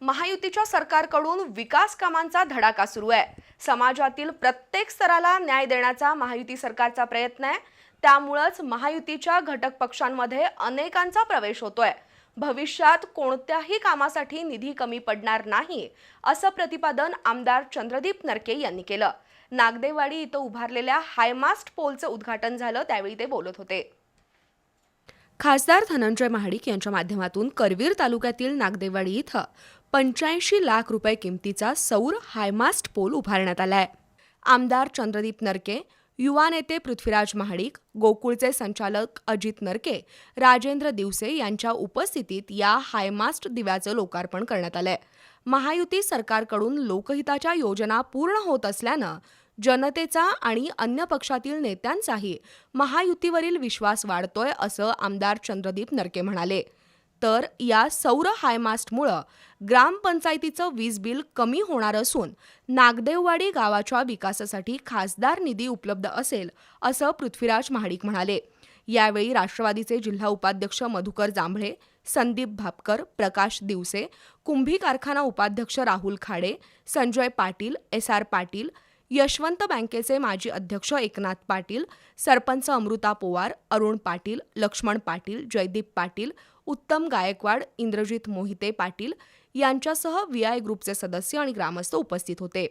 महायुतीच्या सरकारकडून विकास कामांचा धडाका सुरू आहे। समाजातील प्रत्येक स्तराला न्याय देण्याचा महायुती सरकारचा प्रयत्न आहे। त्यामुळेच महायुतीच्या घटक पक्षांमध्ये अनेकांचा प्रवेश होतोय। भविष्यात कोणत्याही कामासाठी निधी कमी पडणार नाही, असं प्रतिपादन आमदार चंद्रदीप नरके यांनी केलं। नागदेवाडी इथं उभारलेल्या हायमास्ट पोलचं उद्घाटन झालं, त्यावेळी ते बोलत होते। खासदार धनंजय महाडिक यांच्या माध्यमातून करवीर तालुक्यातील नागदेवाडी इथं 85 लाख रुपये किमतीचा सौर हायमास्ट पोल उभारण्यात आलाय। आमदार चंद्रदीप नरके, युवा नेते पृथ्वीराज महाडिक, गोकुळचे संचालक अजित नरके, राजेंद्र दिवसे यांच्या उपस्थितीत या हायमास्ट दिव्याचं लोकार्पण करण्यात आलंय। महायुती सरकारकडून लोकहिताच्या योजना पूर्ण होत असल्यानं जनतेचा आणि अन्य पक्षातील नेत्यांचाही महायुतीवरील विश्वास वाढतोय, असं आमदार चंद्रदीप नरके म्हणाले। तर या सौर हायमास्टमुळे ग्रामपंचायतीचं वीज बिल कमी होणार असून नागदेववाडी गावाच्या विकासासाठी खासदार निधी उपलब्ध असेल, असं पृथ्वीराज महाडिक म्हणाले। यावेळी राष्ट्रवादीचे जिल्हा उपाध्यक्ष मधुकर जांभळे, संदीप भापकर, प्रकाश दिवसे, कुंभी कारखाना उपाध्यक्ष राहुल खाडे, संजय पाटील, SR पाटील, यशवंत बँकेचे माजी अध्यक्ष एकनाथ पाटील, सरपंच अमृता पोवार, अरुण पाटील, लक्ष्मण पाटील, जयदीप पाटील, उत्तम गायकवाड, इंद्रजित मोहिते पाटील यांच्यासह VI ग्रुपचे सदस्य आणि ग्रामस्थ उपस्थित होते।